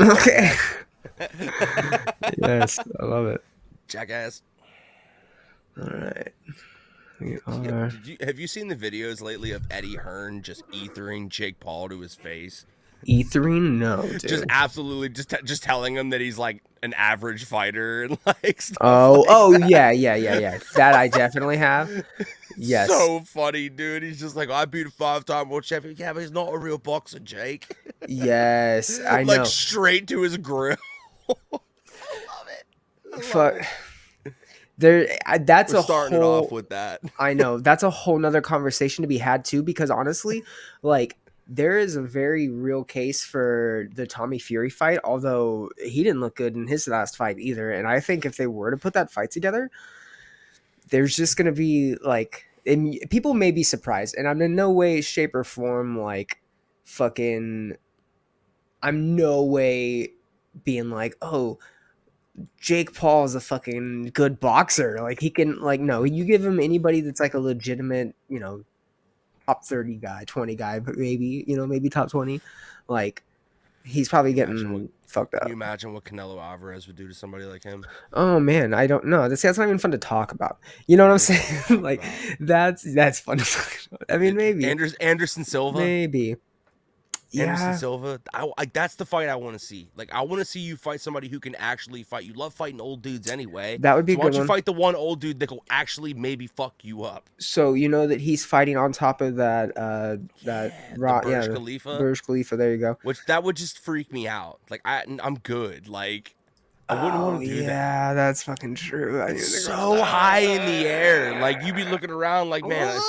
Okay. Yes, I love it. Jackass. All right. We Yeah, are have you seen the videos lately of Eddie Hearn just ethering Jake Paul to his face? ethering? No, Just dude. absolutely just telling him that he's like an average fighter and like stuff Oh, like oh that. yeah, yeah, yeah, yeah. That I definitely have. Yes. So funny, dude. He's just like, I beat a 5-time world champion. Yeah, but he's not a real boxer, Jake. Yes, I Like know. straight to his grill. I love it. I love Fuck. it. That's We're a starting it off whole. with that. I know that's a whole nother conversation to be had too. Because honestly, like there is a very real case for the Tommy Fury fight. Although he didn't look good in his last fight either, and I think if they were to put that fight together, there's just gonna be like, and people may be surprised, and I'm in no way, shape, or form like fucking. I'm no way being like, oh, Jake Paul is a fucking good boxer. Like he can, like, no, you give him anybody that's like a legitimate, top 30 guy, 20 guy, but maybe, maybe top 20. Like he's probably Imagine what getting fucked Can you up. imagine what Canelo Alvarez would do to somebody like him? Oh man, I don't know. That's not even fun to talk about. You know what I'm It's fun to saying? talk Like about. that's fun to talk about. I mean, maybe, Anderson Silva. maybe. Anderson Yeah, Silva. That's the fight I want to see. Like, I want to see you fight somebody who can actually fight. You love fighting old dudes anyway. that would be a So why good don't you one. fight the one old dude that will actually maybe fuck you up? So you know that he's fighting on top of that Yeah, the rock, yeah, Burj the Khalifa. Burj Khalifa. There you go. Which that would just freak me out. Like I'm good. Like I wouldn't Oh want to do that. yeah, that's fucking true. I didn't It's even think about so high in the air. Like you be that. looking around like, man,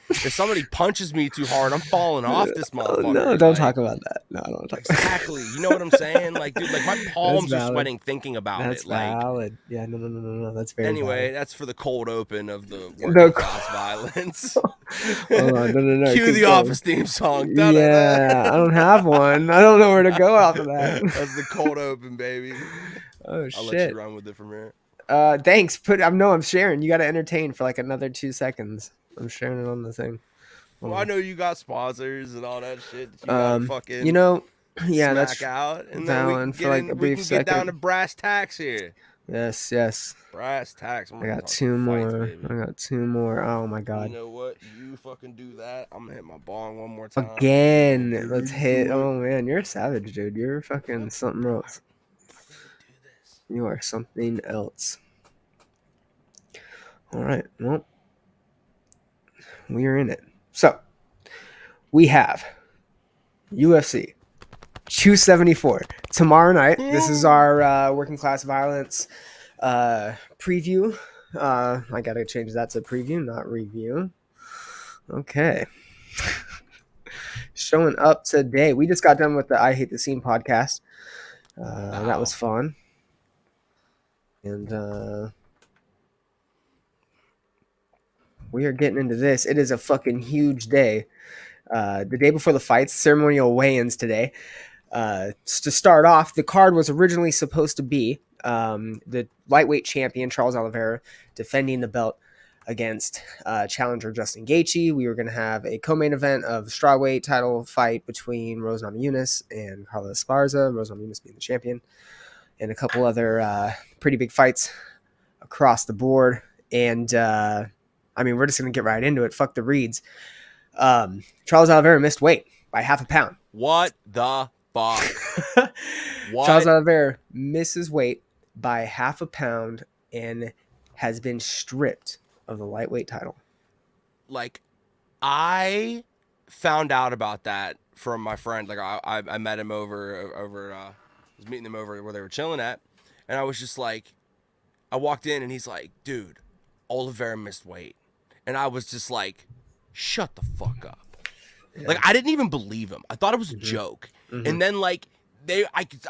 if somebody punches me too hard, I'm falling off this Oh, no, motherfucker. don't talk Like about that. No, I don't want to talk about exactly. You know what I'm saying? Like, dude, like my that. That's palms are valid. sweating thinking about That's it. Like valid. Yeah, no, no, no, no, no. That's very valid. anyway, that's for the cold open of the The working class violence. hold on, no, no, no. Cue Keep the going. office theme song. Da-da-da. Yeah, I don't have one. I don't know where to go after that. That's the cold open, baby. Oh I'll let you shit. run with it from here. Thanks. I'm sharing. You got to entertain for like another 2 seconds. I'm sharing it on the thing. Hold Well, I on. know you got sponsors and all that shit that you gotta You fucking know, yeah, smack that's out, and then we can valid for get like a in. We brief can get down to second. brass tacks here. Yes, yes. Brass tacks. I'm I gonna got talk some two fights, more. I baby. got two more. Oh my You god. know what? You fucking do that. I'm gonna hit my bong one more time. Again. You Let's ready hit. for it? Oh man, you're a savage, dude. You're fucking something else. Let me do this. You are something else. All right. Well, we are in it. So we have UFC 274 tomorrow night. This is our working class violence preview. I gotta change that to preview, not review. Okay. Showing up today. We just got done with the I Hate the Scene podcast. That was Wow. fun. And we are getting into this. It is a fucking huge day. The day before the fights, ceremonial weigh-ins today. To start off, the card was originally supposed to be the lightweight champion Charles Oliveira defending the belt against challenger Justin Gaethje. We were going to have a co-main event of strawweight title fight between Rose Namajunas and Carla Esparza, Rose Namajunas being the champion, and a couple other pretty big fights across the board. And I mean, we're just going to get right into it. Fuck the reads. Charles Oliveira missed weight by half a pound. What the fuck? Charles What? Oliveira misses weight by half a pound and has been stripped of the lightweight title. Like, I found out about that from my friend. Like, I met him over. I was meeting them over where they were chilling at, and I was just like, I walked in and he's like, dude, Oliveira missed weight, and I was just like, shut the fuck up. Yeah. Like, I didn't even believe him. I thought it was a joke. Mhm. And then like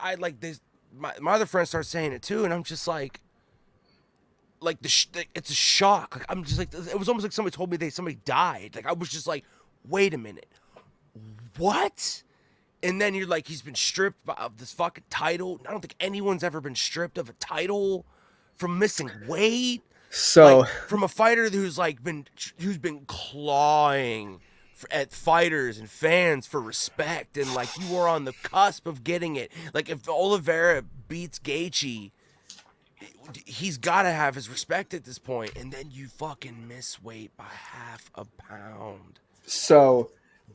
I like this. My other friends start saying it too, and I'm just like it's a shock. Like I'm just like, it was almost like somebody told me somebody died. Like I was just like, wait a minute, what? And then you're like, he's been stripped of this fucking title. I don't think anyone's ever been stripped of a title from missing weight. So Like from a fighter who's been clawing at fighters and fans for respect, and like you were on the cusp of getting it. Like if Oliveira beats Gaethje, he's got to have his respect at this point, and then you fucking miss weight by half a pound, So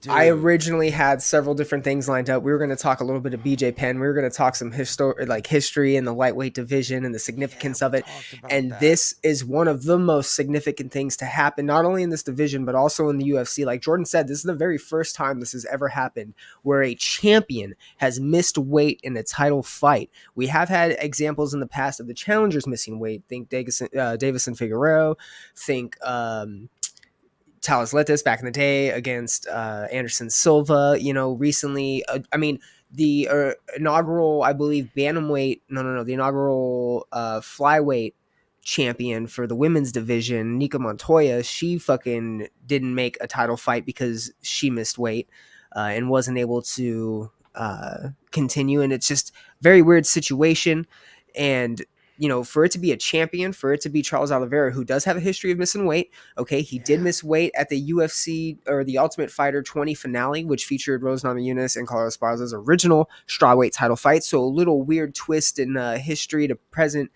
I dude. originally had several different things lined up. We were going to talk a little bit of BJ Penn. We were going to talk some history in the lightweight division and the Yeah, significance we of it. talked about And that. this is one of the most significant things to happen, not only in this division, but also in the UFC. Like Jordan said, this is the very first time this has ever happened where a champion has missed weight in a title fight. We have had examples in the past of the challengers missing weight. Think Davison Figueroa. Think Talis Letis back in the day against Anderson Silva. You know, recently, I mean, the inaugural, I believe, bantamweight. No, the inaugural flyweight champion for the women's division, Nika Montoya. She fucking didn't make a title fight because she missed weight and wasn't able to continue. And it's just very weird situation. And you know, for it to be a champion, for it to be Charles Oliveira, who does have a history of missing weight. Okay, he did Yeah. miss weight at the UFC or the Ultimate Fighter 20 finale, which featured Rose Namajunas and Carlos Esparza's original strawweight title fight. So a little weird twist in history to present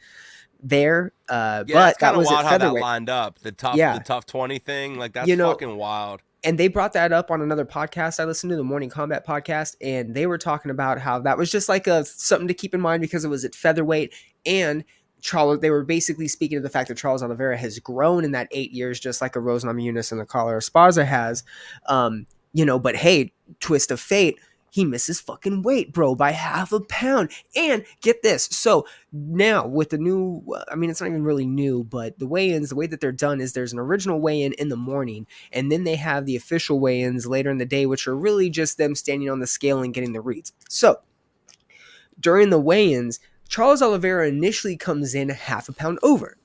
there. Yeah, that's But that kind of was at wild how that featherweight. lined up. The Yeah, tough 20 thing, like that's you know, fucking wild. and they brought that up on another podcast I listened to, the Morning Combat podcast, and they were talking about how that was just like a something to keep in mind because it was at featherweight. And Charles, they were basically speaking to the fact that Charles Oliveira has grown in that 8 years, just like a Rose Namajunas and a Carlos Esparza has. You know, but hey, twist of fate, he misses fucking weight, bro, by half a pound. And get this, so now with the new, I mean, it's not even really new, but the weigh-ins, the way that they're done is there's an original weigh-in in the morning, and then they have the official weigh-ins later in the day, which are really just them standing on the scale and getting the reads. So during the weigh-ins, Charles Oliveira initially comes in half a pound over.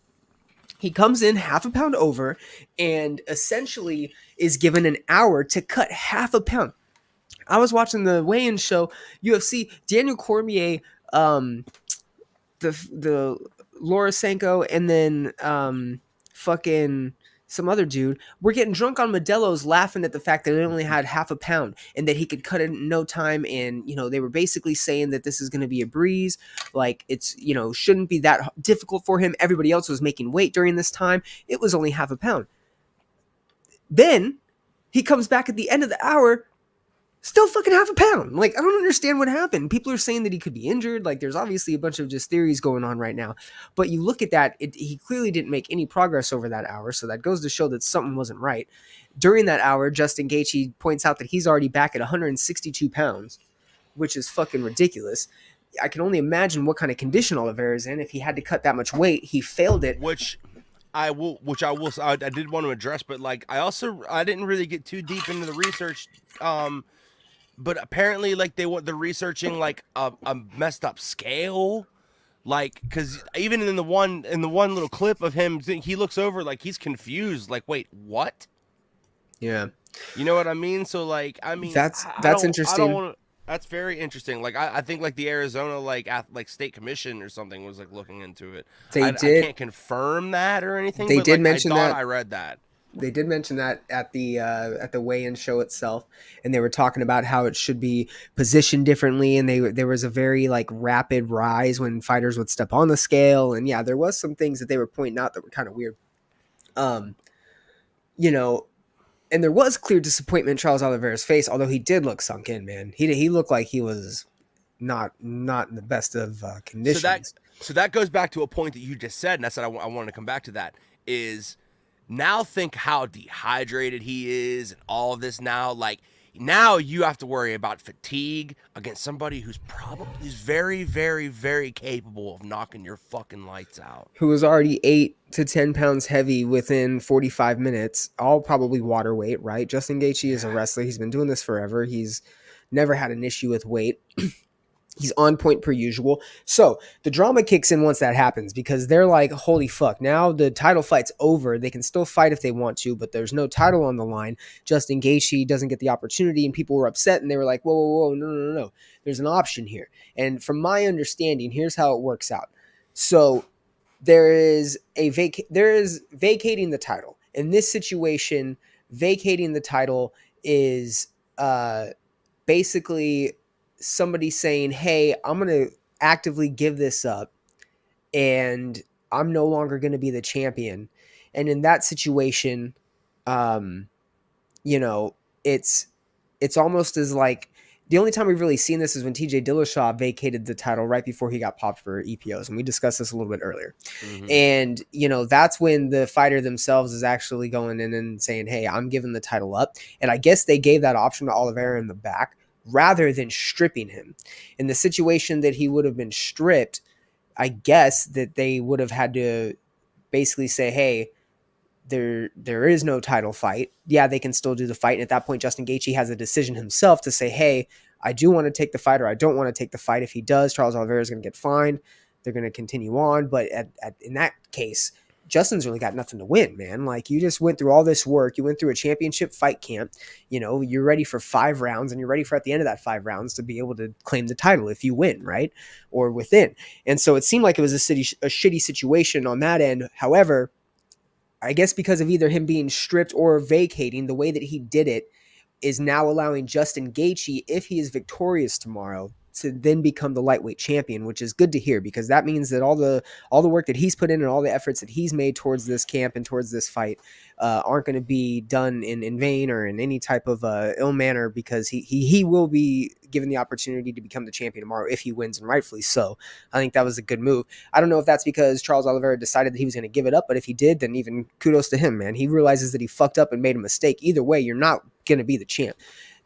He comes in half a pound over and essentially is given an hour to cut half a pound. I was watching the weigh-in show, UFC. Daniel Cormier, um, the Laura Sanko, and then fucking some other dude. We're getting drunk on Modelo's, laughing at the fact that it only had half a pound and that he could cut it in no time. And you know, they were basically saying that this is going to be a breeze, like it's, you know, shouldn't be that difficult for him. Everybody else was making weight during this time. It was only half a pound. Then he comes back at the end of the hour, still fucking half a pound. Like, I don't understand what happened. People are saying that he could be injured. Like, there's obviously a bunch of just theories going on right now. But you look at that, he clearly didn't make any progress over that hour. So that goes to show that something wasn't right. During that hour, Justin Gaethje points out that he's already back at 162 pounds, which is fucking ridiculous. I can only imagine what kind of condition Oliveira's in if he had to cut that much weight. He failed it. Which I did want to address, but like I didn't really get too deep into the research. But apparently, like they're researching like a messed up scale, like because even in the one little clip of him, he looks over like he's confused, like wait, what? Yeah, You know what I mean? So like, I mean, that's I don't interesting. want to. That's very interesting. Like I think like the Arizona like state commission or something was like looking into it. They I did can't confirm that or anything, they but did like I mention thought that I read that. they did mention that at the weigh-in show itself, and they were talking about how it should be positioned differently, and there was a very like rapid rise when fighters would step on the scale, and yeah, there was some things that they were pointing out that were kind of weird. um you know, and there was clear disappointment in Charles Oliveira's face, although he did look sunk in, man. He looked like he was not in the best of So that conditions. so that goes back to a point that you just said, and I said I wanted to come back to that. Is now think how dehydrated he is and all of this now. Like now you have to worry about fatigue against somebody who's probably is very, very, very capable of knocking your fucking lights out. Who was already 8 to 10 pounds heavy within 45 minutes, all probably water weight, right? Justin Gaethje is a Yeah. wrestler. He's been doing this forever. He's never had an issue with weight. He's on point per usual. So the drama kicks in once that happens because they're like, holy fuck, now the title fight's over. They can still fight if they want to, but there's no title on the line. Justin Gaethje doesn't get the opportunity, and people were upset, and they were like, whoa, whoa, whoa, no. There's an option here. And from my understanding, here's how it works out. So there is vacating the title. In this situation, vacating the title is uh basically somebody saying, "Hey, I'm going to actively give this up and I'm no longer going to be the champion." And in that situation, um, you know, it's it's almost as like the only time we've really seen this is when TJ Dillashaw vacated the title right before he got popped for EPOs, and we discussed this a little bit earlier. Mm-hmm. And that's when the fighter themselves is actually going in and saying, "Hey, I'm giving the title up." And I guess they gave that option to Oliveira in the back rather than stripping him. In the situation that he would have been stripped, I guess that they would have had to basically say, "Hey, there is no title fight." Yeah, they can still do the fight. And at that point, Justin Gaethje has a decision himself to say, "Hey, I do want to take the fight or I don't want to take the fight." If he does, Charles Oliveira is going to get fined. They're going to continue on. But in that case, Justin's really got nothing to win, man. Like, you just went through all this work. You went through a championship fight camp. You're ready for 5 rounds, and you're ready for at the end of that 5 rounds to be able to claim the title if you win, right? Or within. And so it seemed like it was a shitty situation on that end. However, I guess because of either him being stripped or vacating, the way that he did it is now allowing Justin Gaethje, if he is victorious tomorrow, to then become the lightweight champion, which is good to hear because that means that all the work that he's put in and all the efforts that he's made towards this camp and towards this fight aren't going to be done in vain or in any type of ill manner, because he will be given the opportunity to become the champion tomorrow if he wins, and rightfully so. I think that was a good move. I don't know if that's because Charles Oliveira decided that he was going to give it up, but if he did, then even kudos to him, man. He realizes that he fucked up and made a mistake. Either way, you're not going to be the champ.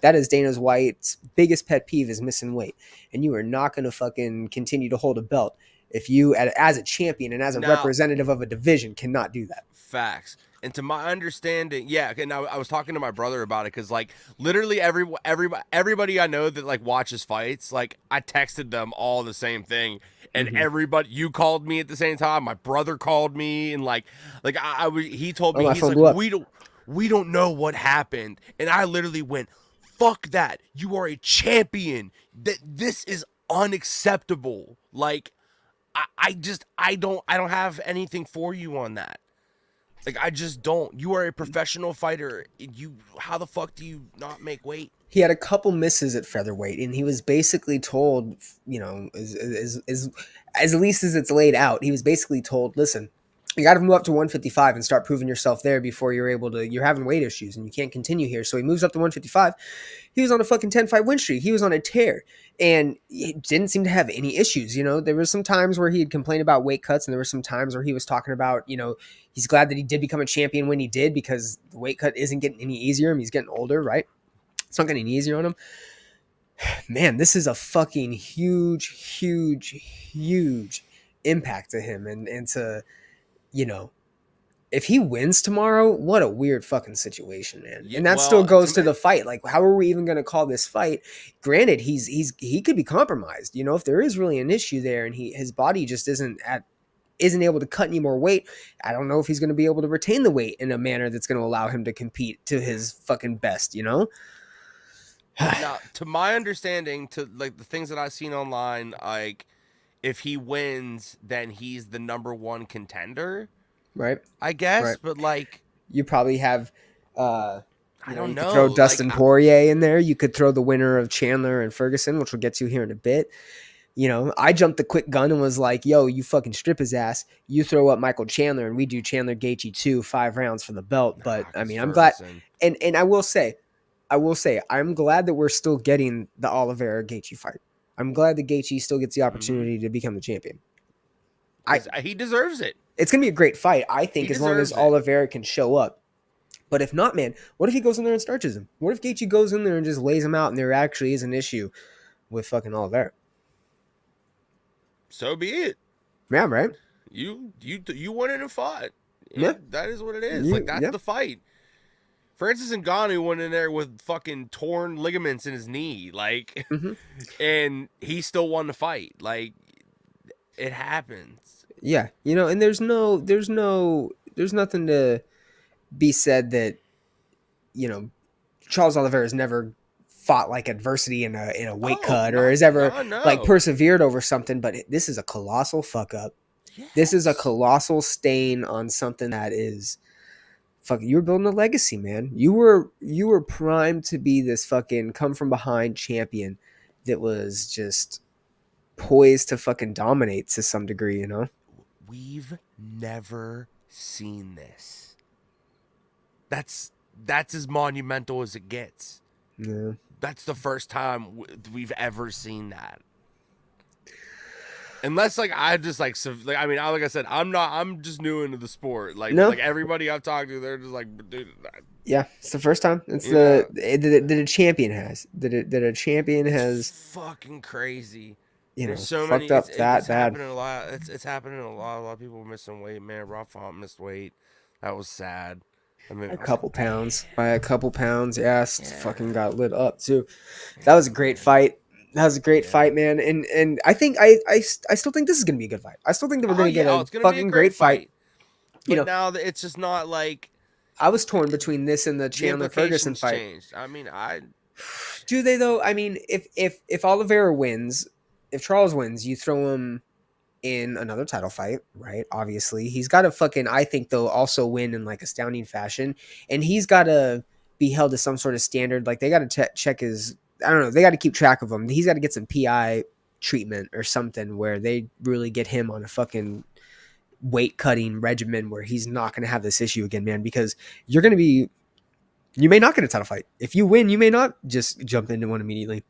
That is Dana White's biggest pet peeve, is missing weight. And you are not going to fucking continue to hold a belt if you, as a champion and as a Now, representative of a division, cannot do that. facts. And to my understanding, yeah, and I was talking to my brother about it because, like, literally everybody I know that like watches fights, like, I texted them all the same thing, and everybody, you called me at the same time. My brother called me, and he told Oh, me, my he's phone like, blew up. we don't know what happened, and I literally went, fuck that. You are a champion. This is unacceptable. Like, I don't have anything for you on that. Like, I just don't. You are a professional fighter. How the fuck do you not make weight? He had a couple misses at featherweight, and he was basically told, as least as it's laid out, he was basically told, "Listen, you got to move up to 155 and start proving yourself there before you're having weight issues and you can't continue here." So he moves up to 155. He was on a fucking 10-fight win streak. He was on a tear, and he didn't seem to have any issues. There was some times where he'd complain about weight cuts, and there were some times where he was talking about, he's glad that he did become a champion when he did, because the weight cut isn't getting any easier. I mean, he's getting older, right? It's not getting easier on him. Man, this is a fucking huge, huge, huge impact to him. And to, if he wins tomorrow, what a weird fucking situation, man. Yeah, And that still well, goes to the fight. Like, how are we even going to call this fight? Granted, he could be compromised. If there is really an issue there, and his body just isn't able to cut any more weight, I don't know if he's going to be able to retain the weight in a manner that's going to allow him to compete to his fucking best, now, to my understanding, to like the things that I've seen online, like, if he wins, then he's the number one contender, Right? I guess. Right. But like, You probably have, I don't you know. could throw Like, Dustin Poirier in there. You could throw the winner of Chandler and Ferguson, which we'll get to here in a bit. I jumped the quick gun and was like, "Yo, you fucking strip his ass. You throw up Michael Chandler, and we do Chandler Gaethje 2, 5 rounds for the belt." But I mean, I'm glad, Ferguson. and I will say, I'm glad that we're still getting the Oliveira Gaethje fight. I'm glad that Gaethje still gets the opportunity to become the champion. He deserves it. It's gonna be a great fight, I think, He as long as deserves it. Oliveira can show up. But if not, man, what if he goes in there and starches him? What if Gaethje goes in there and just lays him out, and there actually is an issue with fucking Oliveira? So be it. Yeah, right. You went in and fought. Yeah. That is what it is. Like, that's the fight. Francis Ngannou went in there with fucking torn ligaments in his knee, like, and he still won the fight. Like, it happens. Yeah, and there's nothing to be said that Charles Oliveira has never fought like adversity in a weight cut, or has ever like persevered over something. But this is a colossal fuck up. Yes. This is a colossal stain on something that is fuck, you were building a legacy, man. You were primed to be this fucking come from behind champion that was just poised to fucking dominate to some degree, you know? We've never seen this. That's as monumental as it gets. Yeah. That's the first time we've ever seen that. Unless like I just like I mean, like I said, I'm just new into the sport. Like No. like everybody I've talked to, they're just like, dude, Yeah, it's the first time. It's you know, that a champion has that a champion it's has, fucking crazy. you There's know, so many. fucked up that It's bad. happening a lot. It's happening a lot. A lot of people are missing weight. Man, Rob Font missed weight. That was sad. I mean, A I was like, couple damn. pounds by a couple pounds. Yeah, Yeah. fucking got lit up too. That was a Yeah. great fight. That was a great Yeah. fight, man. And I think I still think this is gonna be a good fight. I still think that we're Oh gonna get yeah. Oh, a it's gonna be a fucking great great fight. fight. You But know, now that it's just not like I was torn between this and the the Chandler Ferguson implications fight. changed. I mean, I Do they though? I mean, if Oliveira wins, if Charles wins, you throw him in another title fight, right? Obviously, he's got to fucking. I think they'll also win in like astounding fashion, and he's got to be held to some sort of standard. Like they got to check his. I don't know. They got to keep track of him. He's got to get some PI treatment or something where they really get him on a fucking weight cutting regimen where he's not going to have this issue again, man. Because you're going to be. You may not get a title fight. If you win, you may not just jump into one immediately.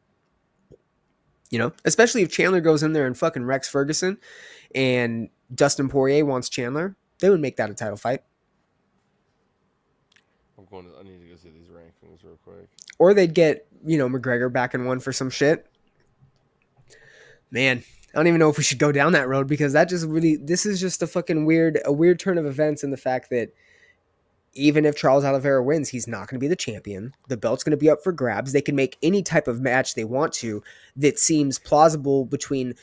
You know, especially if Chandler goes in there and fucking wrecks Ferguson and Dustin Poirier wants Chandler, they would make that a title fight. I'm going to. I need to go see these rankings real quick. Or they'd get, you know, McGregor back in one for some shit. Man, I don't even know if we should go down that road because that just really, this is just a weird turn of events in the fact that even if Charles Oliveira wins, he's not going to be the champion. The belt's going to be up for grabs. They can make any type of match they want to that seems plausible between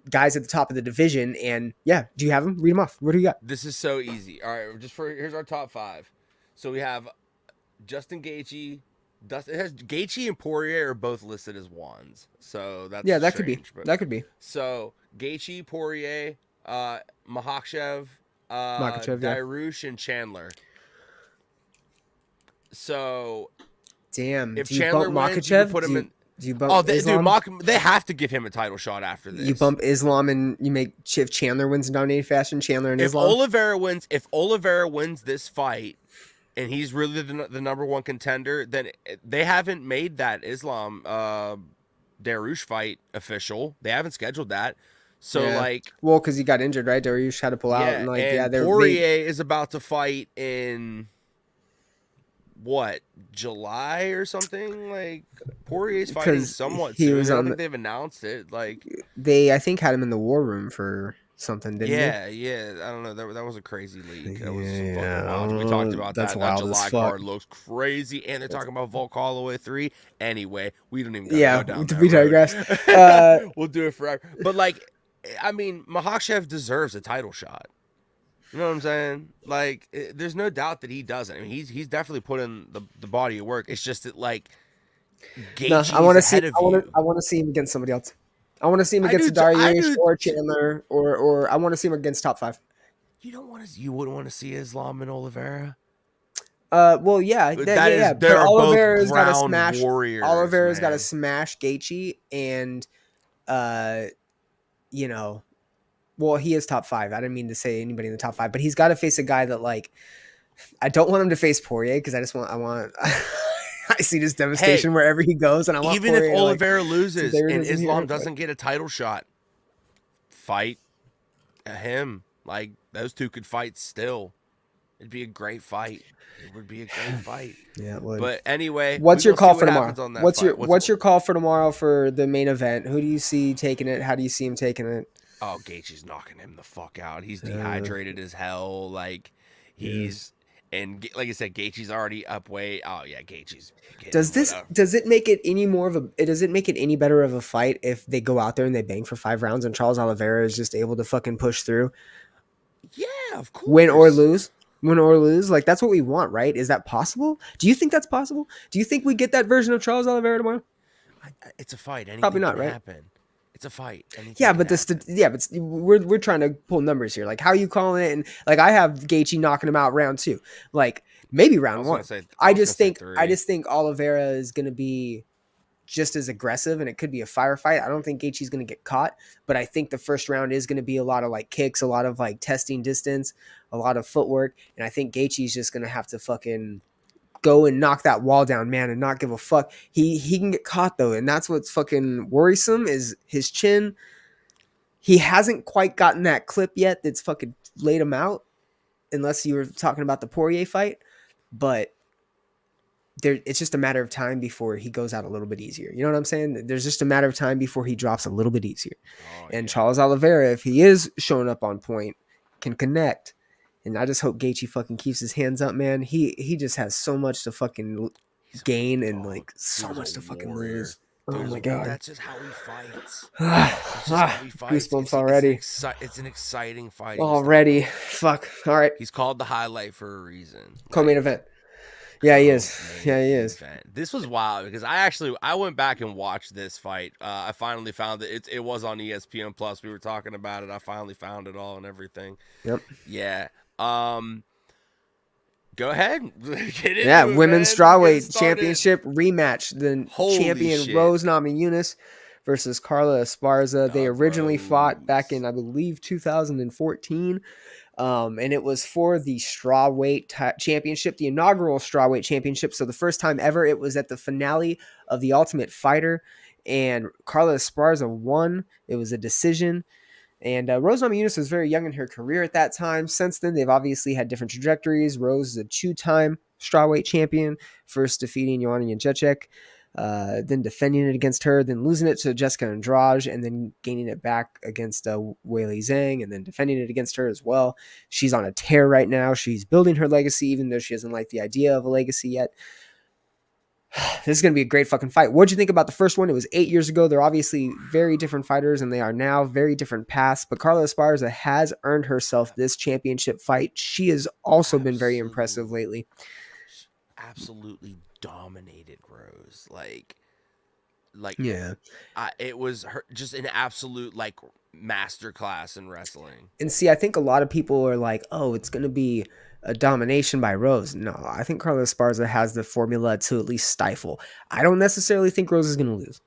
guys at the top of the division. And yeah, do you have them? Read them off. What do you got? This is so easy. All right, just for here's our top 5. So we have Justin Gaethje. It has Gaethje and Poirier are both listed as ones, so that's Yeah, that could be. strange. But That could be. so Gaethje, Poirier, Makhachev, Makachev, yeah. Dairush, and Chandler. So Damn. if Do you Chandler bump wins, you can Makachev? put him in. Do you bump Oh, Islam? they have to give him a title shot after this. You bump Islam and you make if Chandler wins in dominating fashion, Chandler and if Islam? If Oliveira wins this fight, and he's really the number one contender, then they haven't made that Islam Dariush fight official. They haven't scheduled that. So Yeah. like, Well, because he got injured, right? Dariush had to pull out, yeah, and like, and yeah, Poirier is about to fight in what, July or something? Like Poirier's fighting because somewhat he soon. was I don't on. think they've announced it. Like, They, I think, had him in the war room for something, didn't yeah, yeah. I don't know. That was a crazy leak. That was some fucking Yeah, wild. We talked about that's that. That wild as July fuck. card looks crazy, and they're talking about Volk Holloway 3. Anyway, we don't even gotta Yeah, go down that we road. digress. We'll do it forever. But like, I mean, Makhachev deserves a title shot. You know what I'm saying? Like, there's no doubt that he doesn't. I mean, he's definitely put in the body of work. It's just that like, No, Gaethje I want to is see. ahead of you. I want to see him against somebody else. I want to see him I do. against I Dariush do. or Chandler, or I want to see him against top 5. You don't want to. You wouldn't want to see Islam and Oliveira. Well, yeah, That is, yeah. they But are both Oliveira's got to ground smash. warriors. Oliveira's got to man. smash Gaethje, and uh, you know, well, he is top 5. I didn't mean to say anybody in the top 5, but he's got to face a guy that like I don't want him to face Poirier because I want. I see this devastation wherever he goes, and I want Even Poirier, if like, Oliveira loses there it and is in here, Islam but- doesn't get a title shot, fight him. Like, those two could fight still. It'd be a great fight. It would be a great fight. Yeah, it would. But anyway, What's we your gonna call see for what tomorrow? happens on that What's fight. your call for tomorrow for the main event? Who do you see taking it? How do you see him taking it? Oh, Gaethje's knocking him the fuck out. He's dehydrated as hell. Like, he's and like I said, Gaethje's already up weight. Oh yeah, Gaethje's. Does it make it any more of a does it make it any better of a fight if they go out there and they bang for 5 rounds and Charles Oliveira is just able to fucking push through, Yeah, of course. win or lose? Win or lose, like that's what we want, right? Is that possible? Do you think that's possible? Do you think we get that version of Charles Oliveira tomorrow? It's a fight. Anything Probably not, can right? happen. It's a fight. Anything Yeah, can but happen. but we're trying to pull numbers here. Like, how you calling it? And like, I have Gaethje knocking him out round 2, like maybe round 1. I was gonna say I three. just think Oliveira is going to be just as aggressive, and it could be a firefight. I don't think Gaethje's going to get caught, but I think the first round is going to be a lot of like kicks, a lot of like testing distance, a lot of footwork, and I think Gaethje's just going to have to fucking go and knock that wall down, man, and not give a fuck. He can get caught though, and that's what's fucking worrisome is his chin. He hasn't quite gotten that clip yet that's fucking laid him out, unless you were talking about the Poirier fight, but it's just a matter of time before he goes out a little bit easier. You know what I'm saying? There's just a matter of time before he drops a little bit easier. Oh And yeah. Charles Oliveira, if he is showing up on point, can connect. And I just hope Gaethje fucking keeps his hands up, man. He just has so much to fucking He's gain and oh, like dude so is a much to fucking warrior. lose. Oh my god. That's just how he fights. That's just how he fights. Goosebumps already. It's an exciting fighting Already. style. Fuck. All right. He's called the highlight for a reason. Co-main Like event. Yeah, he is. Yeah, co-main he is. event. This was wild because I went back and watched this fight. I finally found it. It was on ESPN Plus. We were talking about it. I finally found it all and everything. Yep. Yeah. Go ahead. Get Yeah, into it, women's man. Let's get it strawweight started. championship rematch. The Holy champion shit. Rose Namajunas versus Carla Esparza. They originally fought back in, I believe, 2014. And it was for the strawweight championship, the inaugural strawweight championship. So the first time ever, it was at the finale of The Ultimate Fighter, and Carla Esparza won. It was a decision. And Rose Namajunas was very young in her career at that time. Since then, they've obviously had different trajectories. Rose is a two-time strawweight champion, first defeating Joanna Jędrzejczyk, then defending it against her, then losing it to Jessica Andrade, and then gaining it back against Weili Zhang, and then defending it against her as well. She's on a tear right now. She's building her legacy, even though she doesn't like the idea of a legacy yet. This is going to be a great fucking fight. What'd you think about the first one? It was 8 years ago. They're obviously very different fighters, and they are now very different paths. But Carla Esparza has earned herself this championship fight. She has also been very impressive Absolutely. lately. Absolutely dominated Rose. Like Yeah. it was her just an absolute like masterclass in wrestling. And see, I think a lot of people are like, oh, it's going to be a domination by Rose. No, I think Carla Esparza has the formula to at least stifle. I don't necessarily think Rose is going to lose,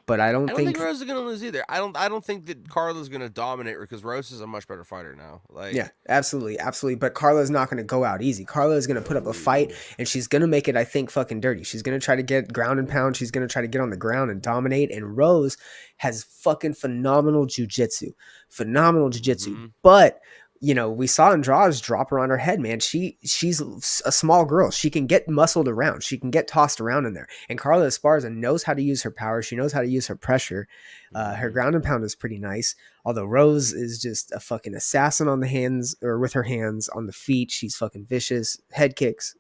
but I I don't don't think think. Rose is gonna lose either. I don't think that Carla's gonna dominate her because Rose is a much better fighter now. Yeah, absolutely, absolutely. But Carla's not going to go out easy. Carla is going to put up a fight, No. and she's going to make it, I think, fucking dirty. She's going to try to get ground and pound. She's going to try to get on the ground and dominate. And Rose has fucking phenomenal jujitsu, phenomenal jujitsu. Mm-hmm. But we saw Andrade drop her on her head, man. She's a small girl. She can get muscled around. She can get tossed around in there. And Carla Esparza knows how to use her power. She knows how to use her pressure. Her Mm-hmm. ground and pound is pretty nice. Although Rose is just a fucking assassin on the hands or with her hands on the feet. She's fucking vicious. Head kicks,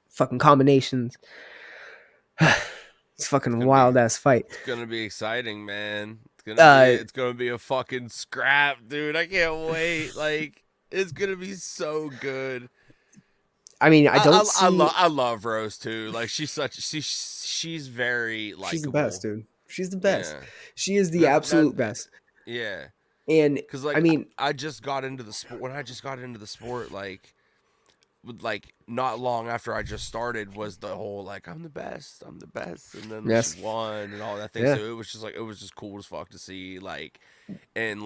fucking combinations. It's fucking wild ass fight. It's gonna be exciting, man. Uh, It's gonna be a fucking scrap, dude. I can't wait. Like it's gonna be so good. I mean, I don't see. I love Rose too. Like she's very She's the best, likable. dude. She's the best. Yeah. She is And the absolute best. yeah. And Cause I mean, I just got into the sport when I just got into the sport like not long after I just started was the whole like I'm the best, and then yes, she won and all that thing. yeah. So it was just cool as fuck to see and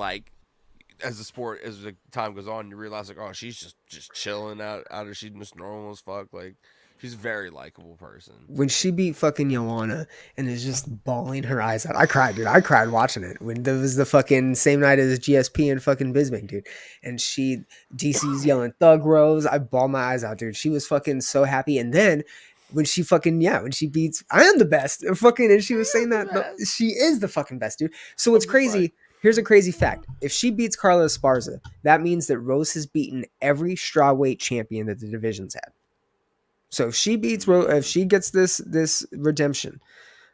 as the time goes on, you realize like oh she's just chilling out of she's just normal as fuck. Like she's a very likable person. When she beat fucking Joanna and is just bawling her eyes out. I cried, dude. I cried watching it. When there was the fucking same night as GSP and fucking Bisbing, dude. And DC's yelling Thug Rose. I bawled my eyes out, dude. She was fucking so happy. And then when she beats I am the best. And she was saying that she is the fucking best, dude. So what's crazy, here's a crazy fact. If she beats Carla Esparza, that means that Rose has beaten every strawweight champion that the division's had. So if she beats if she gets this redemption,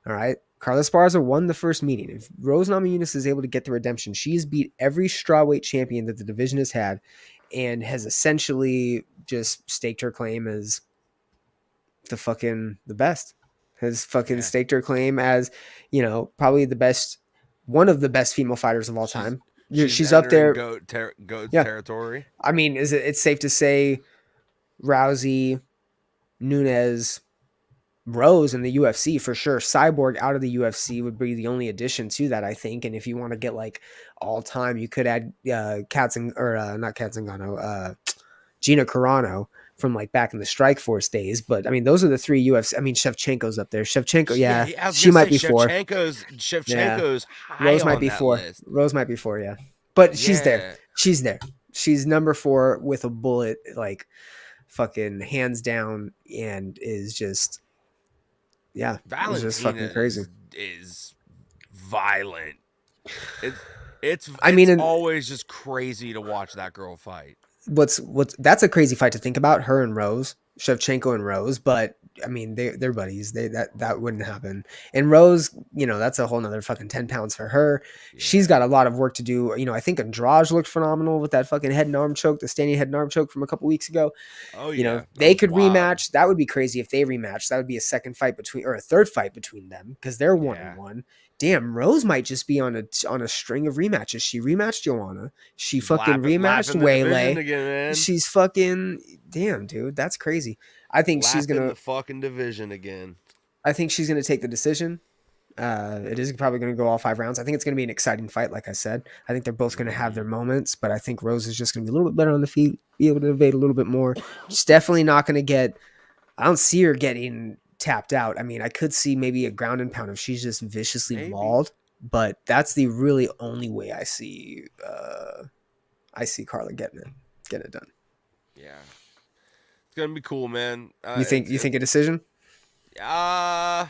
all right. Carla Esparza won the first meeting. If Rose Namajunas is able to get the redemption, she has beat every strawweight champion that the division has had, and has essentially just staked her claim as the best. Has fucking staked her claim as probably the best one of the best female fighters of all She's time. she's She's up entering there. goats Yeah. territory. I mean, it's safe to say Rousey, Nunes, Rose in the UFC for sure. Cyborg out of the UFC would be the only addition to that, I think. And if you want to get like all time, you could add not Katzengano, Gina Carano from like back in the Strike Force days. But I mean, those are the three UFC. I mean, Shevchenko's up there. Shevchenko, Yeah, yeah, I was she gonna might say be four. Yeah, Shevchenko's high Rose might on be that four. list. Rose might be four. Yeah, but she's there. Yeah, She's there. She's number four with a bullet, like fucking hands down, and is just yeah, it's just Valentina fucking crazy. is violent. It's it's I mean, it's and always just crazy to watch that girl fight. what's that's a crazy fight to think about. Her and Rose, Shevchenko and Rose, but I mean they're buddies. That wouldn't happen. And Rose, that's a whole nother fucking 10 pounds for her. She's Yeah. got a lot of work to do. I think Andrade looked phenomenal with that fucking head and arm choke, the standing head and arm choke from a couple weeks ago. Oh yeah, that They was could wild. rematch. That would be crazy if they rematch. That would be a second fight between or a third fight between them because they're one and Yeah. one. Damn, Rose might just be on a string of rematches. She rematched Joanna. She She's fucking rematched lapping the division Waylay. again, man. She's fucking damn, dude. That's crazy. I think she's Lapping gonna. the fucking division again. I think she's gonna take the decision. It is probably going to go all 5 rounds. I think it's going to be an exciting fight. Like I said, I think they're both going to have Hmm. their moments, but I think Rose is just going to be a little bit better on the feet, be able to evade a little bit more. She's definitely not going to get. I don't see her getting tapped out. I mean, I could see maybe a ground and pound if she's just viciously Maybe. mauled, but that's the really only way I see. I see Carla getting it done. Yeah. It's gonna be cool, man. You think It's you think a decision? uh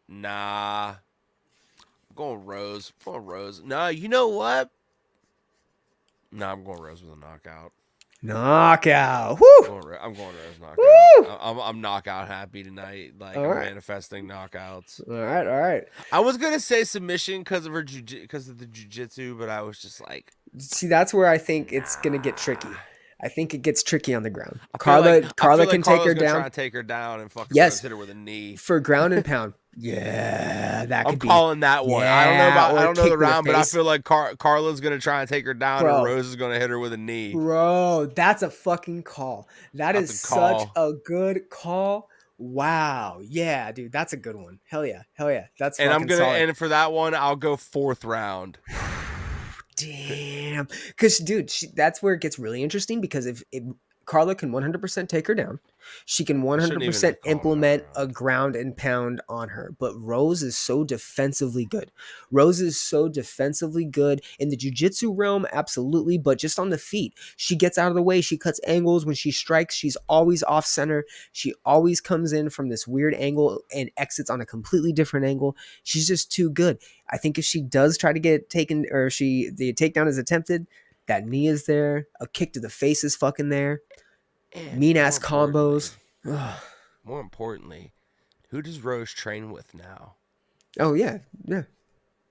nah. I'm going Rose. I'm going Rose. Nah, you know what? Nah, I'm going Rose with a knockout. Knockout. Woo! I'm going Rose knockout. Woo! I'm knockout happy tonight. Like All I'm right. manifesting knockouts. All right. All right. I was gonna say submission because of the jujitsu, but I was just like, See, that's where I think it's gonna get tricky. nah. I think it gets tricky on the ground. I feel Carla like can take Carla's her gonna try down. and take her down and fucking sometimes Yes, hit her with a knee. for ground and pound. Yeah, that I'm could be. calling that one. Yeah, I or don't know the kick to the round, but I face, feel like Carla's gonna try and take her down, and bro. Rose is gonna hit her with a knee. Bro, that's a fucking call. That That's is a such call. a good call. Wow. Yeah, dude, that's a good one. Hell yeah. Hell yeah. That's And fucking solid. and for that one, I'll go fourth round. Damn. Because, dude, that's where it gets really interesting because if Carla can 100% take her down, she can I shouldn't even 100% have called another implement a round. ground and pound on her. But Rose is so defensively good. Rose is so defensively good in the jiu-jitsu realm, absolutely, but just on the feet. She gets out of the way. She cuts angles. When she strikes, she's always off center. She always comes in from this weird angle and exits on a completely different angle. She's just too good. I think if she does try to get taken or the takedown is attempted, that knee is there. A kick to the face is fucking there. And Mean ass combos. Ugh. more importantly, who does Rose train with now? Oh yeah, yeah.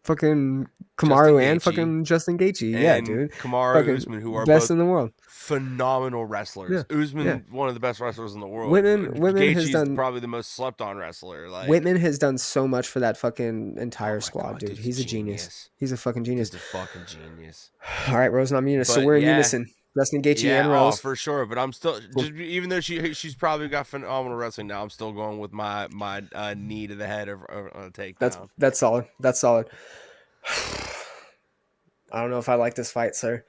Fucking Justin Kamaru and Gaethje fucking Justin Gaethje. Yeah, and dude. Kamaru Fucking Usman, who are best both in the world. phenomenal Yeah, wrestlers. yeah. Usman, one of the best wrestlers in the world. Whitman has Gaethje's done. probably the most slept on wrestler. Like, Whitman has done so much for that fucking oh entire my squad, god, dude. dude's a He's a genius. genius. He's a fucking genius. Dude's a fucking genius. All right, Rose and Namajunas. So But we're in yeah, unison. Justin Gaethje yeah, and oh Rose. for sure. But I'm still Cool. just even though she's probably got phenomenal wrestling now. I'm still going with my knee to the head of a takedown. That's solid. That's solid. I don't know if I like this fight, sir.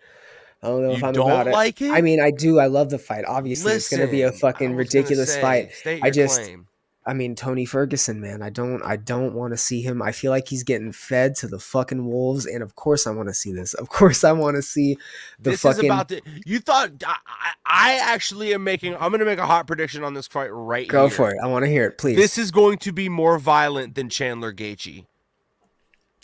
I don't know if You I'm about don't it. like I it? mean, I do. I love the fight. Obviously, it's going to be a Listen, I fucking was gonna ridiculous fight. say, state I your just, claim. I mean, Tony Ferguson, man. I don't want to see him. I feel like he's getting fed to the fucking wolves, and of course, I want to see this. Of course, I want to see the This is fucking. about to. You thought I actually am making. I'm going to make a hot prediction on this fight right Go for here. it. I want to hear it, please. This is going to be more violent than Chandler Gaethje.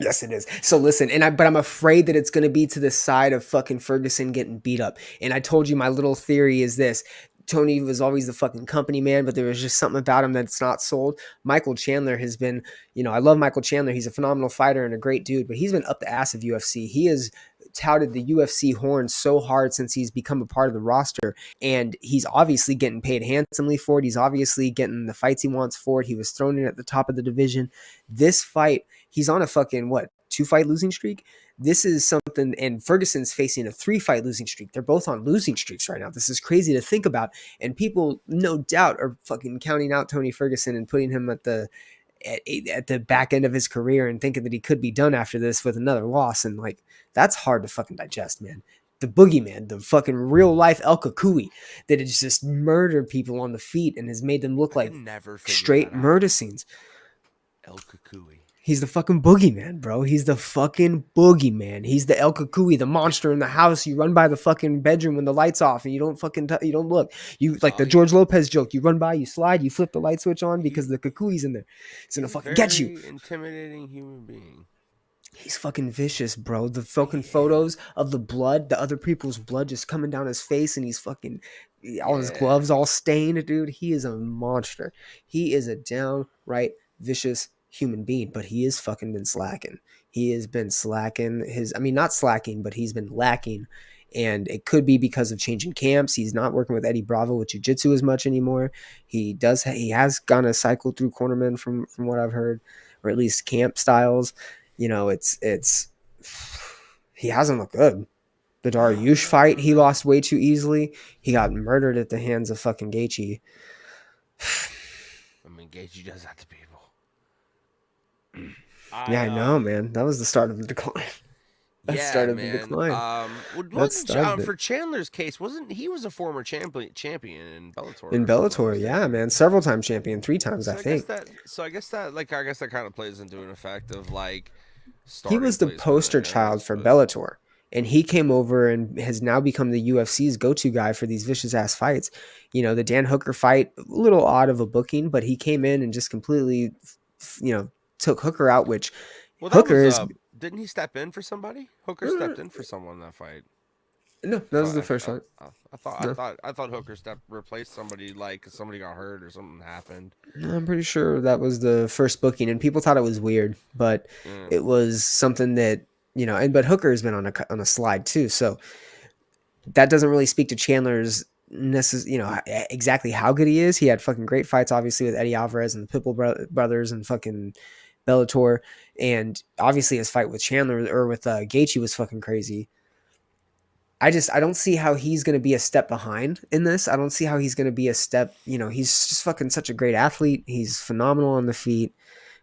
Yes, it is. So listen, but I'm afraid that it's going to be to the side of fucking Ferguson getting beat up. And I told you my little theory is this: Tony was always the fucking company man, but there was just something about him that's not sold. Michael Chandler has been, I love Michael Chandler. He's a phenomenal fighter and a great dude, but he's been up the ass of UFC. He has touted the UFC horn so hard since he's become a part of the roster, and he's obviously getting paid handsomely for it. He's obviously getting the fights he wants for it. He was thrown in at the top of the division. This fight, he's on a fucking, what, 2-fight losing streak? This is something, and Ferguson's facing a 3-fight losing streak. They're both on losing streaks right now. This is crazy to think about. And people, no doubt, are fucking counting out Tony Ferguson and putting him at the back end of his career and thinking that he could be done after this with another loss. And like, that's hard to fucking digest, man. The boogeyman, the fucking real life El Kakui that has just murdered people on the feet and has made them look I like can never figure straight that out. murder scenes. El Kakui. He's the fucking boogeyman, bro. He's the fucking boogeyman. He's the El Kakui, the monster in the house. You run by the fucking bedroom when the lights off, and you don't fucking you don't look. You like the George Lopez joke. You run by, you slide, you flip the light switch on because the Kakui's in there. He's gonna fucking get you. Intimidating human being. He's fucking vicious, bro. The fucking photos of the blood, the other people's blood just coming down his face, and he's fucking all his gloves all stained, dude. He is a monster. He is a downright vicious human being, but he has fucking been slacking. He has been slacking not slacking, but he's been lacking. And it could be because of changing camps. He's not working with Eddie Bravo with jiu-jitsu as much anymore. He has gone a cycle through cornermen from what I've heard, or at least camp styles. It's he hasn't looked good. The Dariush fight, he lost way too easily. He got murdered at the hands of fucking Gaethje. I mean, Gaethje does that to people. I know, man. That was the start of the decline. That started the decline. For Chandler's case, he was a former champion in Bellator? In Bellator, yeah, man. Several time champion, 3 times, I think. I guess that kind of plays into an effect of like. He was the poster child for Bellator, and he came over and has now become the UFC's go-to guy for these vicious ass fights. The Dan Hooker fight, a little odd of a booking, but he came in and just completely, took Hooker out, which Hooker is. Didn't he step in for somebody? Hooker stepped in for someone in that fight. No, that was the first fight. I thought Hooker replaced somebody, like somebody got hurt or something happened. I'm pretty sure that was the first booking, and people thought it was weird, but it was something that but Hooker has been on a slide too, so that doesn't really speak to Chandler's exactly how good he is. He had fucking great fights, obviously, with Eddie Alvarez and the Pitbull brothers and fucking Bellator, and obviously his fight with Chandler or with Gaethje was fucking crazy. I don't see how he's going to be a step behind in this. I don't see how he's going to be a step, he's just fucking such a great athlete. He's phenomenal on the feet,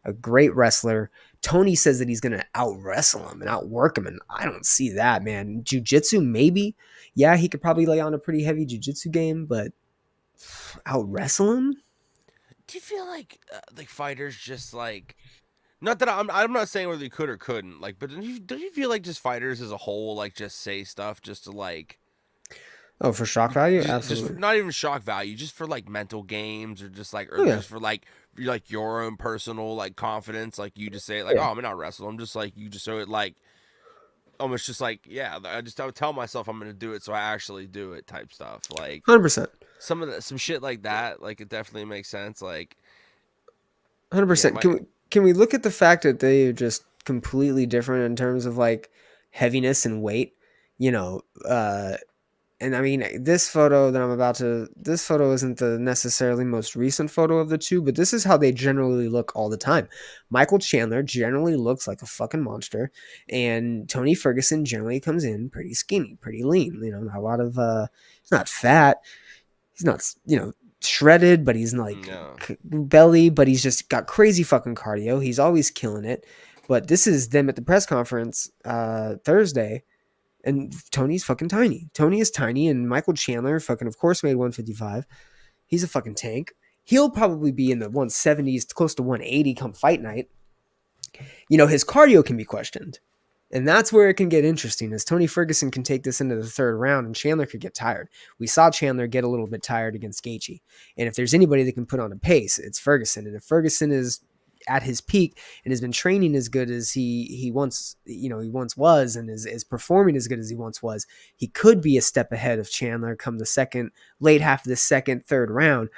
a great wrestler. Tony says that he's going to out wrestle him and outwork him, and I don't see that, man. Jiu-jitsu, maybe. Yeah, he could probably lay on a pretty heavy jiu-jitsu game, but out wrestle him? Do you feel like fighters just like, not that I'm not saying whether you could or couldn't, like, but don't you feel like just fighters as a whole like just say stuff just to like, oh, for shock value? Absolutely. Just not even shock value, just for like mental games or just like, just for like your own personal like confidence, like you just say like, oh, I'm not wrestle, I'm just like, you just so it like almost just like, I would tell myself I'm gonna do it, so I actually do it type stuff, like 100%. Some shit like that, like it definitely makes sense, like 100%. Can we look at the fact that they are just completely different in terms of like heaviness and weight? And I mean, this photo isn't the necessarily most recent photo of the two, but this is how they generally look all the time. Michael Chandler generally looks like a fucking monster, and Tony Ferguson generally comes in pretty skinny, pretty lean. Not a lot of, he's not fat. He's not, shredded, but he's like belly, but he's just got crazy fucking cardio. He's always killing it. But this is them at the press conference Thursday. And Tony's fucking tiny. Tony is tiny, and Michael Chandler fucking, of course, made 155. He's a fucking tank. He'll probably be in the 170s, close to 180 come fight night. His cardio can be questioned. And that's where it can get interesting, as Tony Ferguson can take this into the third round, and Chandler could get tired. We saw Chandler get a little bit tired against Gaethje. And if there's anybody that can put on a pace, it's Ferguson. And if Ferguson is at his peak and has been training as good as he once he once was, and is performing as good as he once was, he could be a step ahead of Chandler come the second late half of the second, third round,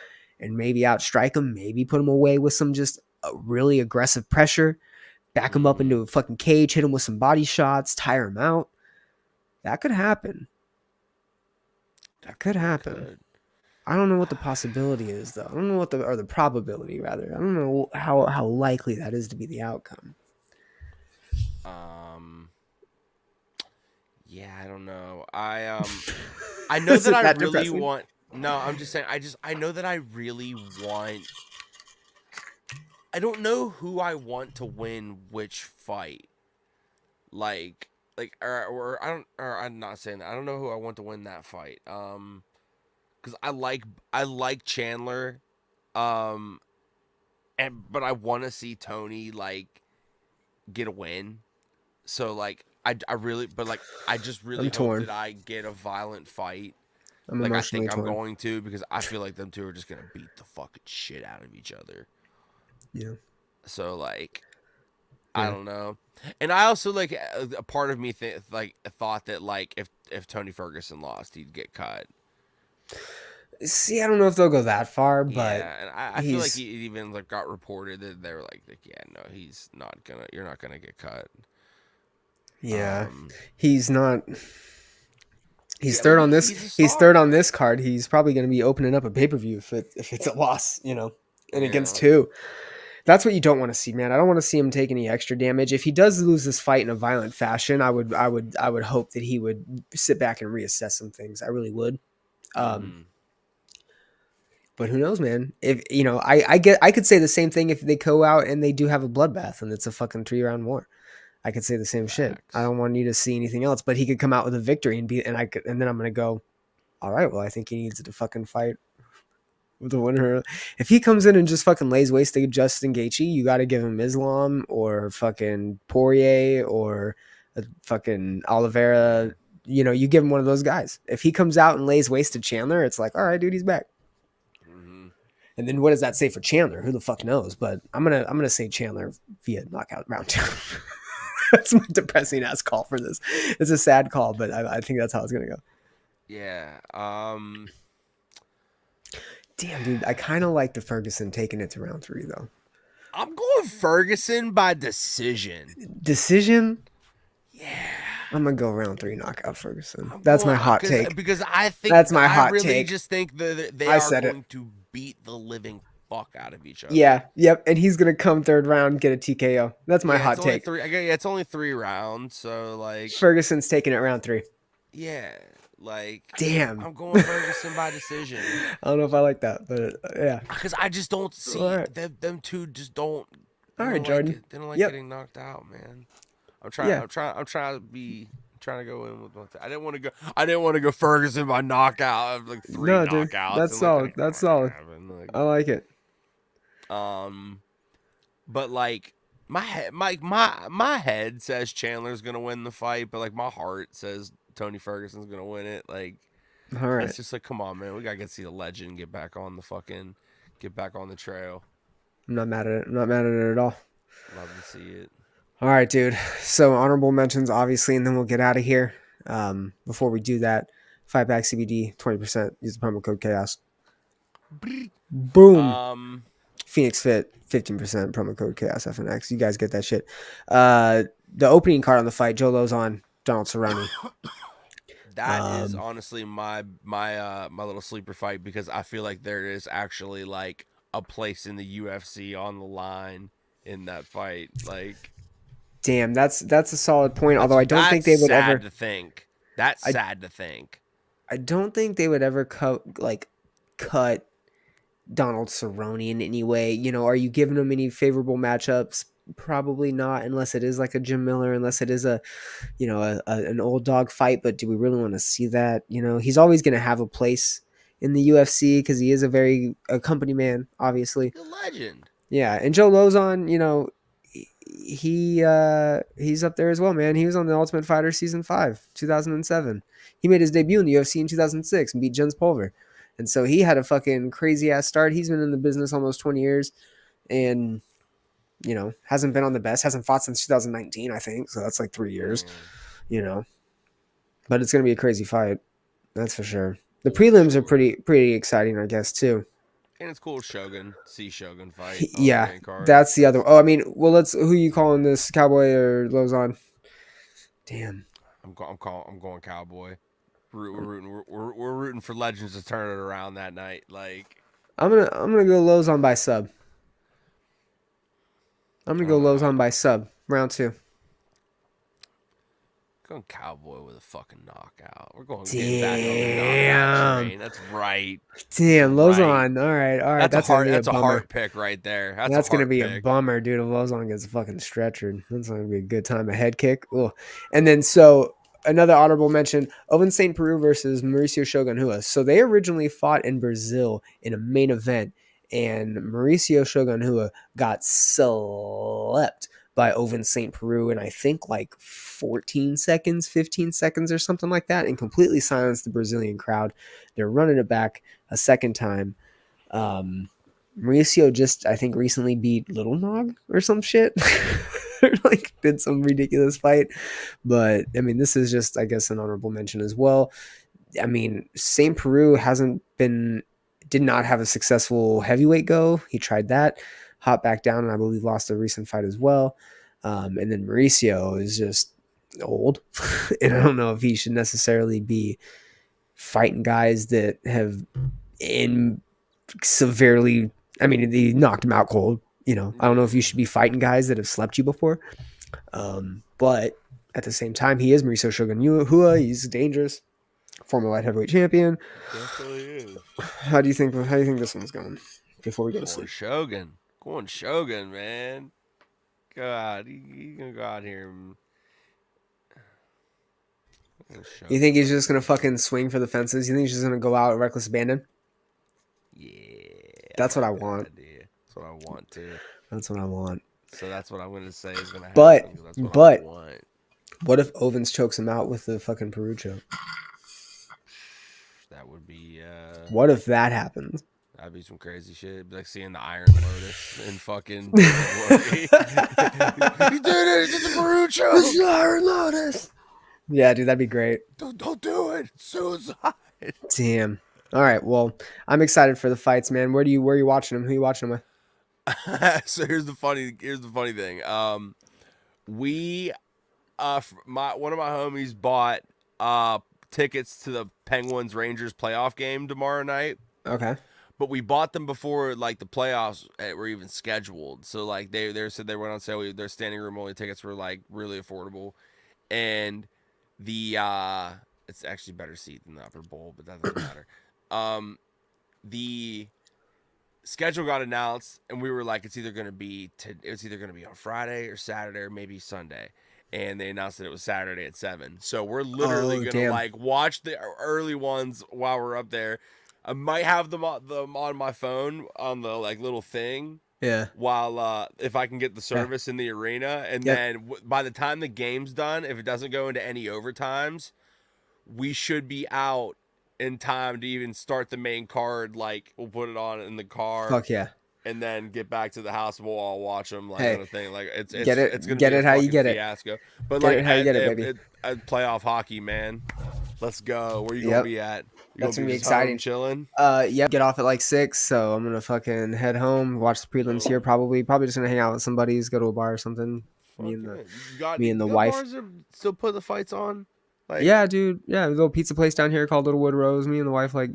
and maybe outstrike him, maybe put him away with some just really aggressive pressure, back him up Mm-hmm. into a fucking cage, hit him with some body shots, tire him out. That could happen. That could Definitely happen. could. I don't know what the possibility is, though. I don't know what the probability, rather. I don't know how likely that is to be the outcome. Um. Yeah, I don't know. I know Is that it I that really depressing? want. No, I'm just saying. I know that I really want. I don't know who I want to win which fight. Or I don't. Or I'm not saying that. I don't know who I want to win that fight. Because I like Chandler. Um, but I want to see Tony get a win. So I really, but I just really I'm hope torn. that I get a violent fight. I'm Like I emotionally think I'm torn. going to, because I feel like them two are just gonna beat the fucking shit out of each other. Yeah. So I Yeah. don't know. And I also a part of me thought that if Tony Ferguson lost, he'd get cut. See, I don't know if they'll go that far, but Yeah, and I feel like he's he even got reported that they were like, yeah, no, he's not gonna, you're not gonna get cut. yeah, Um, he's not. He's yeah, but third on this. he's a He's third star. on this card. He's probably going to be opening up a pay per view if it's a loss, and against Yeah. two. That's what you don't want to see, man. I don't want to see him take any extra damage. If he does lose this fight in a violent fashion, I would hope that he would sit back and reassess some things. I really would. Um, Mm-hmm. but who knows, man? If I could say the same thing if they go out and they do have a bloodbath and it's a fucking 3-round war. I could say the same shit. I Facts. don't want you to see anything else, but he could come out with a victory and then I'm gonna go, all right, well, I think he needs to fucking fight with the winner. If he comes in and just fucking lays waste to Justin Gaethje, you got to give him Islam or fucking Poirier or a fucking Yeah. Oliveira. You give him one of those guys. If he comes out and lays waste to Chandler, it's like, all right, dude, he's back. Mm-hmm. And then what does that say for Chandler? Who the fuck knows? But I'm gonna say Chandler via knockout round two. That's my depressing ass call for this. It's a sad call, but I think that's how it's gonna go. Yeah. Damn, dude, I kind of like the Ferguson taking it to round three though. I'm going Ferguson by decision. Decision. Yeah. I'm gonna go round three knockout Ferguson. I'm That's going my hot because take. because I think That's my I hot really take. just think that they I are said it. going to beat the living fuck out of each other. Yeah, yep. And he's gonna come third round, get a TKO. That's my Yeah, it's hot only take. three. Yeah, it's only 3 rounds. So Ferguson's taking it round three. yeah, Damn. I'm going Ferguson by decision. I don't know if I like that, but yeah. Because I just don't All see right. them two just don't. All right, Jordan. They don't like Yep. getting knocked out, man. Yeah. I'm trying to go in with one thing. I didn't want to go Ferguson by knockout, like three No, dude. knockouts, That's and solid. that's That's not gonna solid. happen. I like it. Um, but my head says Chandler's gonna win the fight, but my heart says Tony Ferguson's gonna win it. All right. It's just come on, man. We gotta get to see the legend get back on the trail. I'm not mad at it. I'm not mad at it at all. Love to see it. All right, dude. So honorable mentions, obviously, and then we'll get out of here. Before we do that, Fight Back CBD, 20%. Use the promo code Chaos. Boom. Um, Phoenix Fit, 15%. Promo code Chaos FNX. You guys get that shit. The opening card on the fight, Joe Lozon, Donald Cerrone. that is honestly my little sleeper fight, because I feel like there is actually a place in the UFC on the line in that fight. Damn, that's a solid point. Although I don't think That's they would ever. sad to think. That's I sad to think. I don't think they would ever cut Donald Cerrone in any way. Are you giving him any favorable matchups? Probably not, unless it is like a Jim Miller, unless it is an old dog fight. But do we really want to see that? He's always going to have a place in the UFC because he is a company man, obviously. The legend. Yeah, and Joe Lozon, he's up there as well, man. He was on the Ultimate Fighter season 5, 2007. He made his debut in the UFC in 2006 and beat Jens Pulver. And so he had a fucking crazy ass start. He's been in the business almost 20 years. And Hasn't been on the best, hasn't fought since 2019, I think. So that's like 3 years, Man, you know. But it's gonna be a crazy fight, that's for sure. The old prelims are Shogun. pretty exciting, I guess, too. And it's cool see Shogun fight on the Yeah, main card. that's the other. Oh, I mean, well, let's. Who you calling this, Cowboy or Lozon? Damn, I'm going Cowboy. We're rooting for Legends to turn it around that night. Like I'm gonna go Lozon by sub. I'm I gonna go don't know. Lozon by sub round two. Going Cowboy with a fucking knockout. We're getting back on the knockout Damn, train. That's right. That's damn, right. Lozon. All right. That's gonna be a That's a bummer. heart pick right there. That's a That's gonna heart be a pick. bummer, dude. If Lozon gets fucking stretchered, that's gonna be a good time. A head kick. Ugh. And then so another honorable mention: Owen St. Peru versus Mauricio Shogun Rua. So they originally fought in Brazil in a main event, and Mauricio Shogun Rua got slept by Owen St. Peru in I think like 14 seconds, 15 seconds, or something like that, and completely silenced the Brazilian crowd. They're running it back a second time. Um, Mauricio just, I think, recently beat Little Nog or some shit. Like, did some ridiculous fight. But, I mean, this is just, I guess, an honorable mention as well. I mean, St. Peru did not have a successful heavyweight go. He tried that, hopped back down, and I believe lost a recent fight as well. And then Mauricio is just old. And I don't know if he should necessarily be fighting guys that have in severely. I mean, he knocked him out cold. I don't know if you Yeah. should be fighting guys that have slept you before. But at the same time, he is Mauricio Shogun Rua. He's dangerous, former light heavyweight champion. Definitely is. How do you think this one's going? Before we go to Going sleep, Shogun. Going Shogun, man. God, he's gonna go out here and you think Shogun he's right just gonna there. fucking swing for the fences? You think he's just gonna go out reckless abandon? Yeah, I That's what I like that want. idea. That's what I want too. That's what I want. So that's what I'm gonna say is gonna But happen because that's what I but want. what if Ovens chokes him out with the fucking Peru choke? That would be What if that happens? that'd be some crazy shit. It'd be like seeing the Iron Lotus in fucking February. He did it! He did the Peru choke! Iron Lotus. Yeah, dude, that'd be great. Don't do it! Suicide! Damn. All right. Well, I'm excited for the fights, man. Where are you watching them? Who are you watching them with? So here's the funny thing. We one of my homies bought tickets to the Penguins Rangers playoff game tomorrow night. Okay. But we bought them before like the playoffs were even scheduled. So like they said they went on sale. Their standing room only tickets were like really affordable, and the it's actually better seat than the upper bowl, but that doesn't matter. The schedule got announced, and we were like, it's either gonna be on Friday or Saturday or maybe Sunday. And they announced that it was Saturday at 7. So we're literally Oh, gonna damn. like watch the early ones while we're up there. I might have them on my phone on the like little thing Yeah. while if I can get the Yeah. service in the arena, and Yep. then by the time the game's done, if it doesn't go into any overtimes, we should be out in time to even start the main card. Like we'll put it on in the car Fuck yeah. and then get back to the house and we'll all watch them like Hey, on a thing. Like get it's it. gonna Get be a it how you fucking get it. fiasco. But Get like it how you get it, baby. at playoff hockey, man. Let's go. Where you gonna Yep. be at? You That's gonna gonna be be just home exciting. chilling? Yeah. Get off at like 6, so I'm gonna fucking head home, watch the prelims here. Probably just gonna hang out with some buddies, go to a bar or something. Me Fuck and the yeah. me and You the got wife. bars that still put the fights on? Like Yeah, dude. Yeah, a little pizza place down here called Little Wood Rose. Me and the wife, like,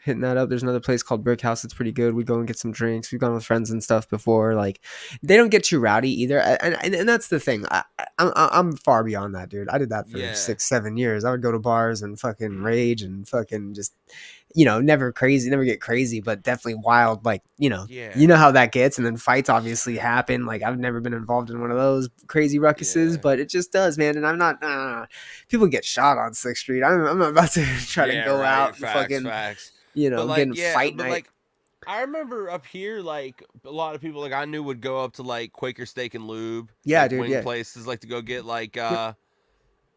hitting that up. There's another place called Brick House that's pretty good. We go and get some drinks. We've gone with friends and stuff before. Like, they don't get too rowdy either, and that's the thing. I'm far beyond that, dude. I did that for yeah. 6, 7 years. I would go to bars and fucking rage and fucking just, never crazy, never get crazy, but definitely wild. Like, Yeah. how that gets, and then fights obviously happen. Like, I've never been involved in one of those crazy ruckuses, Yeah. but it just does, man. And I'm not. People get shot on 6th Street. I'm not about to try to Yeah, go right. out and Facts, fucking, facts. get in fight But night. like I remember up here, like a lot of people like I knew would go up to like Quaker Steak and Lube, Yeah, like dude. wing Yeah. places, like to go get like Yep.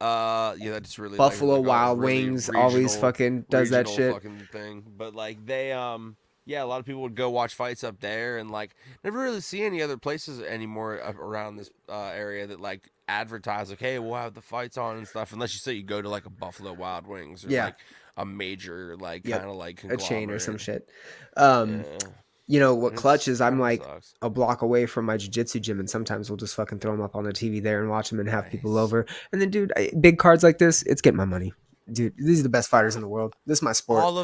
yeah, that's really Buffalo like a Wild really Wings always fucking does that regional shit. fucking thing. But like they yeah, a lot of people would go watch fights up there, and like never really see any other places anymore around this area that like advertise like, hey, we'll have the fights on and stuff. Unless you say you go to like a Buffalo Wild Wings or Yeah. like a major like Yep. kind of like A chain or some conglomerate. shit. Um, Yeah, you know what clutch it's is? I'm kind of like sucks. a block away from my jiu-jitsu gym, and sometimes we'll just fucking throw them up on the TV there and watch them and have people Nice. over. And then, dude, big cards like this, it's getting my money. Dude, these are the best fighters in the world. This is my sport. All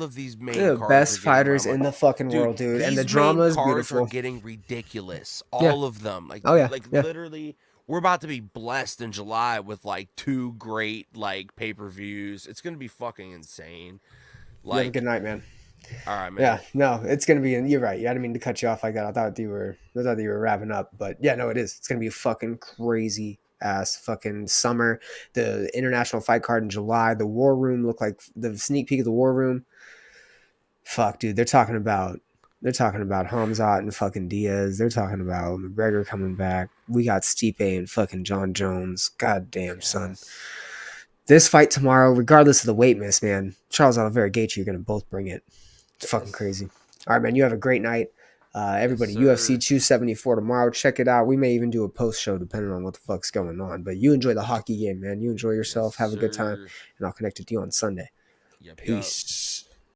of these main They're the cards are best getting my fighters money. in the fucking Dude, world, dude. And the these main drama is cards are beautiful. getting ridiculous. Yeah. All of them. Oh yeah. Like Yeah. literally we're about to be blessed in July with like two great like pay-per-views. It's going to be fucking insane. You have a good Like, night, man. all right, man. Yeah, no, it's gonna be. You're right. Yeah, I didn't mean to cut you off like that. I thought you were wrapping up, but yeah, no, it is. It's gonna be a fucking crazy ass fucking summer. The international fight card in July. The War Room looked like the sneak peek of the War Room. Fuck, dude, they're talking about Hamzat and fucking Diaz. They're talking about McGregor coming back. We got Stipe and fucking John Jones. God damn, son. Yes. This fight tomorrow, regardless of the weight miss, man, Charles Oliveira Gaethje, you're gonna both bring it. It's fucking Yes. crazy. All right, man. You have a great night. Yes, Everybody, UFC sir. 274 tomorrow. Check it out. We may even do a post show depending on what the fuck's going on. But you enjoy the hockey game, man. You enjoy Yes, yourself. Have a good time. sir. And I'll connect with you on Sunday. Yep, yep. Peace.